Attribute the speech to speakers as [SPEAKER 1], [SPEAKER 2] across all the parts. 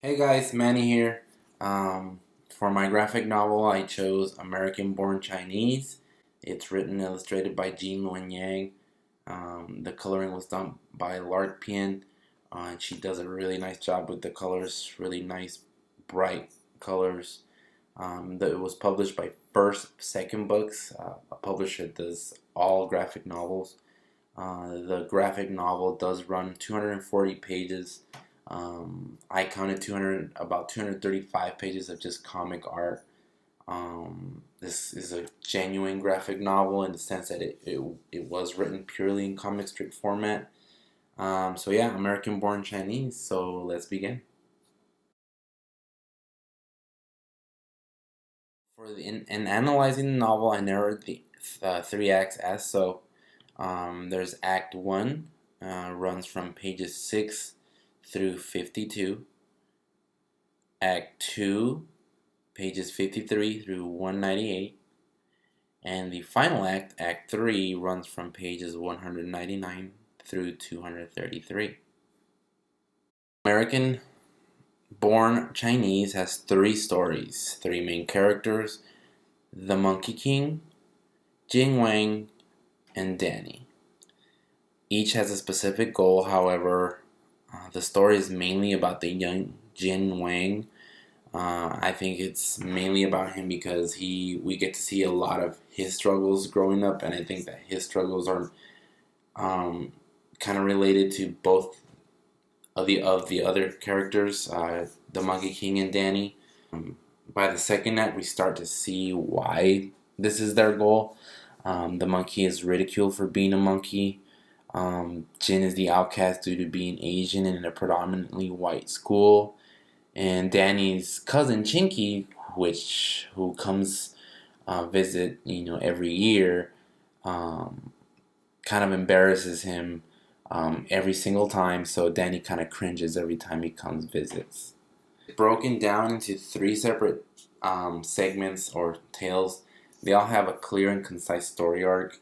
[SPEAKER 1] Hey guys, Manny here. For my graphic novel, I chose American Born Chinese. It's written and illustrated by Jean Luen Yang. The coloring was done by Lark Pian, and she does a really nice job with the colors, really nice, bright colors. It was published by First Second Books, a publisher that does all graphic novels. The graphic novel does run 240 pages. I counted about 235 pages of just comic art. This is a genuine graphic novel in the sense that it was written purely in comic strip format. So yeah, American Born Chinese. So let's begin. In analyzing the novel, I narrowed the three acts as so. There's Act 1, runs from pages 6 through 52. Act 2, pages 53 through 198. And the final act, Act 3, runs from pages 199 through 233. American Born Chinese has three stories, three main characters: the Monkey King, Jing Wang, and Danny. Each has a specific goal. However, the story is mainly about the young Jin Wang. I think it's mainly about him because we get to see a lot of his struggles growing up, and I think that his struggles are kind of related to both of the other characters, the Monkey King and Danny. By the second act, we start to see why this is their goal. The monkey is ridiculed for being a monkey. Jin is the outcast due to being Asian and in a predominantly white school. And Danny's cousin Chinky, who comes visit every year, kind of embarrasses him every single time. So Danny kind of cringes every time he comes visits. Broken down into three separate segments or tales. They all have a clear and concise story arc.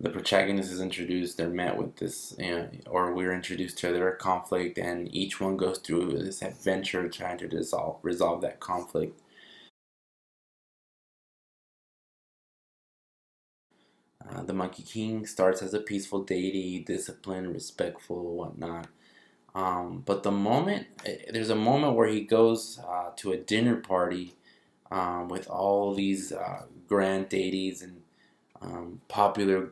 [SPEAKER 1] The protagonist is introduced, they're met with this, or we're introduced to their conflict, and each one goes through this adventure trying to resolve that conflict. The Monkey King starts as a peaceful deity, disciplined, respectful, whatnot. But there's a moment where he goes to a dinner party with all these grand deities and popular,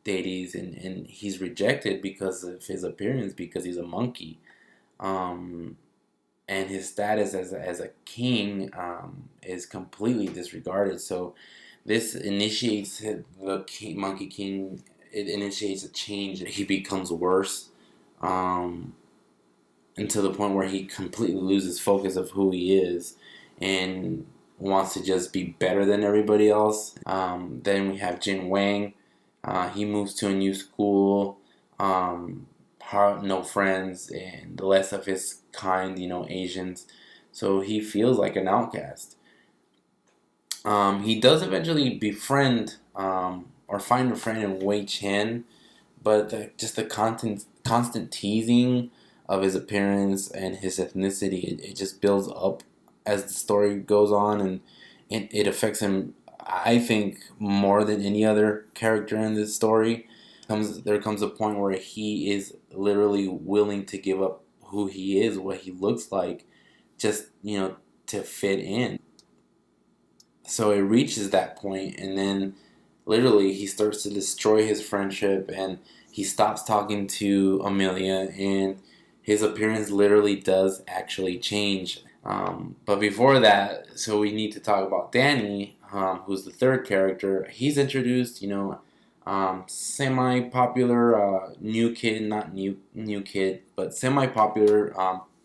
[SPEAKER 1] deities, and he's rejected because of his appearance, because he's a monkey, um, and his status as a king is completely disregarded. So this initiates Monkey King. It initiates a change. He becomes worse, um, and to the point where he completely loses focus of who he is, and wants to just be better than everybody else. Then we have Jin Wang. He moves to a new school, no friends, and the less of his kind, Asians. So he feels like an outcast. He does eventually befriend or find a friend in Wei Chen, but just the constant teasing of his appearance and his ethnicity, it just builds up as the story goes on, and it affects him, I think, more than any other character in this story. There comes a point where he is literally willing to give up who he is, what he looks like, just to fit in. So it reaches that point, and then literally he starts to destroy his friendship, and he stops talking to Amelia, and his appearance literally does actually change. But before that, so we need to talk about Danny, who's the third character. He's introduced, semi-popular new kid, not new kid, but semi-popular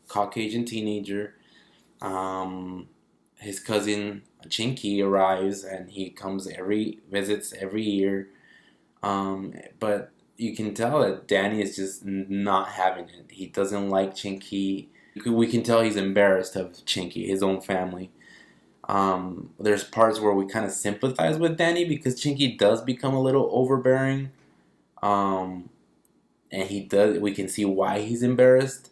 [SPEAKER 1] Caucasian teenager. Um, his cousin Chinky arrives, and he visits every year. But you can tell that Danny is just not having it. He doesn't like Chinky. We can tell he's embarrassed of Chinky, his own family. There's parts where we kind of sympathize with Danny because Chinky does become a little overbearing. Um, and he does. We can see why he's embarrassed.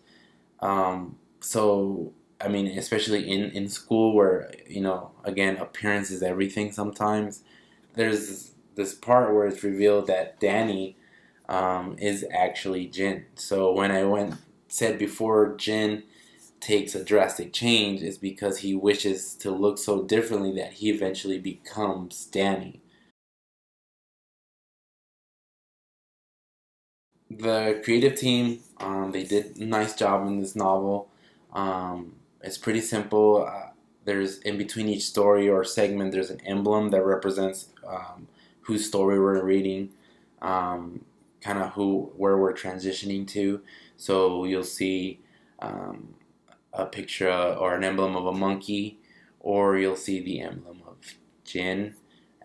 [SPEAKER 1] So I mean, especially in school where, again, appearance is everything sometimes. There's this part where it's revealed that Danny is actually Jin. So when I said before Jin takes a drastic change, is because he wishes to look so differently that he eventually becomes Danny. The creative team, they did a nice job in this novel. It's pretty simple. There's in between each story or segment, there's an emblem that represents whose story we're reading, kind of where we're transitioning to. So you'll see um, a picture or an emblem of a monkey, or you'll see the emblem of Jin,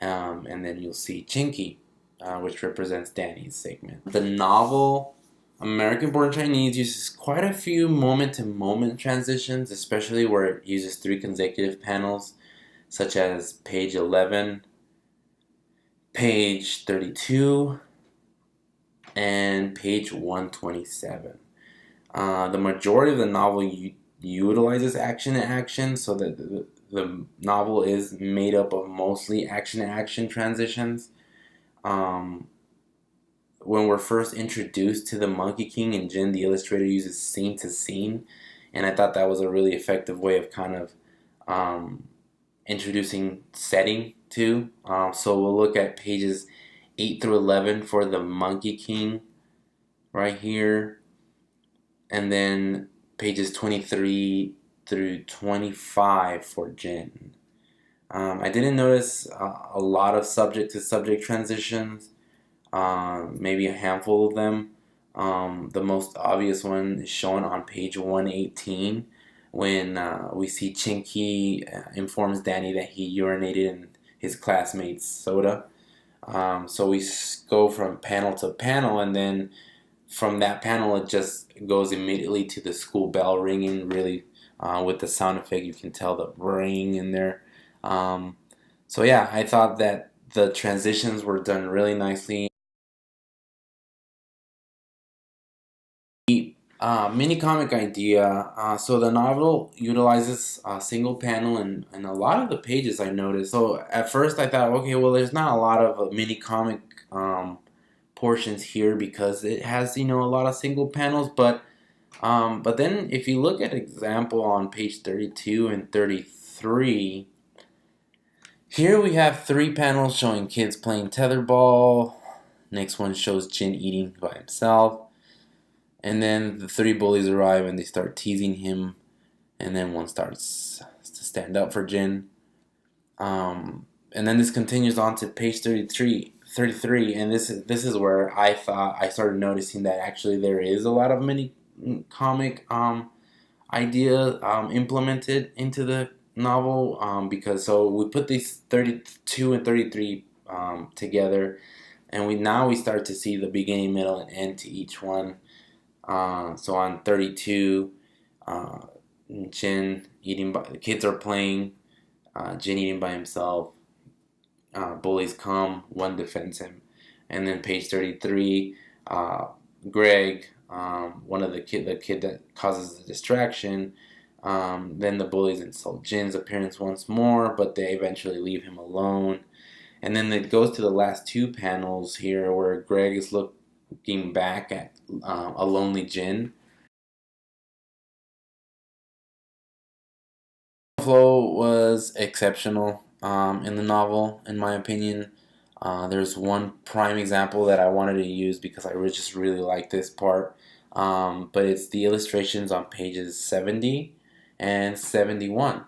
[SPEAKER 1] and then you'll see Chinky, which represents Danny's segment. The novel American Born Chinese uses quite a few moment to moment transitions, especially where it uses 3 consecutive panels, such as page 11, page 32, and page 127. The majority of the novel utilizes action to action, so that the novel is made up of mostly action to action transitions. Um, when we're first introduced to the Monkey King and Jin, the illustrator uses scene to scene, and I thought that was a really effective way of kind of um, introducing setting too. So we'll look at pages 8 through 11 for the Monkey King right here, and then pages 23 through 25 for Jin. I didn't notice a lot of subject to subject transitions, maybe a handful of them. The most obvious one is shown on page 118 when we see Chinky informs Danny that he urinated in his classmate's soda. So we go from panel to panel, and then from that panel, it just goes immediately to the school bell ringing. Really, with the sound effect, you can tell the ring in there. Um, so yeah, I thought that the transitions were done really nicely. Mini comic idea. So the novel utilizes a single panel in a lot of the pages, I noticed. So at first I thought, okay, well, there's not a lot of mini comic portions here because it has, a lot of single panels. But then if you look at example on page 32 and 33, here we have 3 panels showing kids playing tetherball. Next one shows Jin eating by himself. And then the 3 bullies arrive and they start teasing him. And then one starts to stand up for Jin. And then this continues on to page 33, and this is where I thought I started noticing that actually there is a lot of mini comic idea implemented into the novel, because so we put these 32 and 33 together, and we start to see the beginning, middle, and end to each one. So on 32, Jin eating the kids are playing, Jin eating by himself. Bullies come, one defends him, and then page 33, Greg, one of the kid that causes the distraction. Then the bullies insult Jin's appearance once more, but they eventually leave him alone. And then it goes to the last 2 panels here, where Greg is looking back at a lonely Jin. The flow was exceptional in the novel, in my opinion. There's one prime example that I wanted to use because I just really like this part, but it's the illustrations on pages 70 and 71.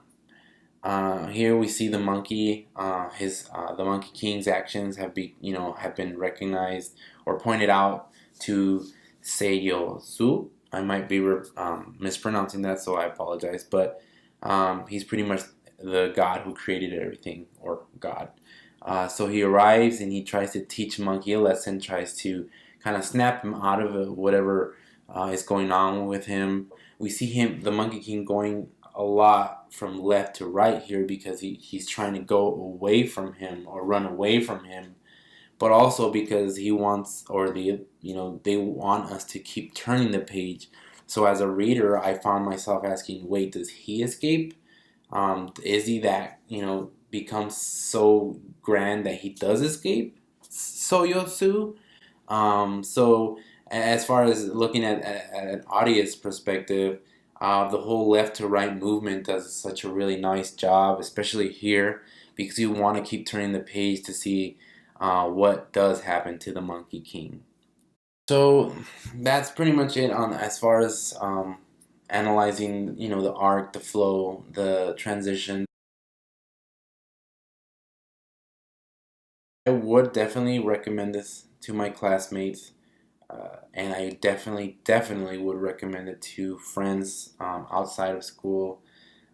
[SPEAKER 1] Here we see the monkey. The Monkey King's actions have been recognized or pointed out to Seiyo Su. I might be mispronouncing that, so I apologize. But he's pretty much the god who created everything, or God. So he arrives and he tries to teach Monkey a lesson, tries to kind of snap him out of whatever is going on with him. We see the Monkey King, going a lot from left to right here because he's trying to go away from him or run away from him, but also because he wants, or they want us to keep turning the page So as a reader, I found myself asking, wait, does he escape? Is he that, becomes so grand that he does escape Soyosu? So as far as looking at an audience perspective, the whole left to right movement does such a really nice job, especially here, because you want to keep turning the page to see what does happen to the Monkey King. So that's pretty much it on as far as analyzing, the arc, the flow, the transition. I would definitely recommend this to my classmates, and I definitely would recommend it to friends outside of school.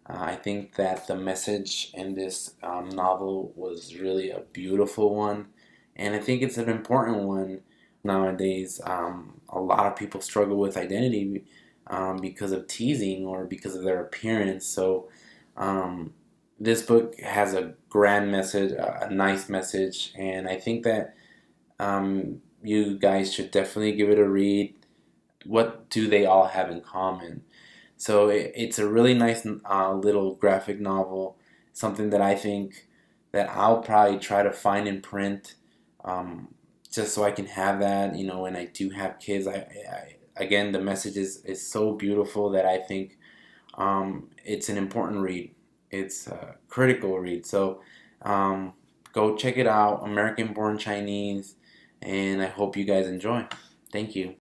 [SPEAKER 1] I think that the message in this novel was really a beautiful one, and I think it's an important one nowadays. A lot of people struggle with identity because of teasing or because of their appearance. So, um, this book has a grand message, a nice message, and I think that you guys should definitely give it a read. What do they all have in common? So it's a really nice little graphic novel, something that I think that I'll probably try to find in print, um, just so I can have that. When I do have kids, again, the message is so beautiful that I think it's an important read. It's a critical read. So um, go check it out, American Born Chinese, and I hope you guys enjoy. Thank you.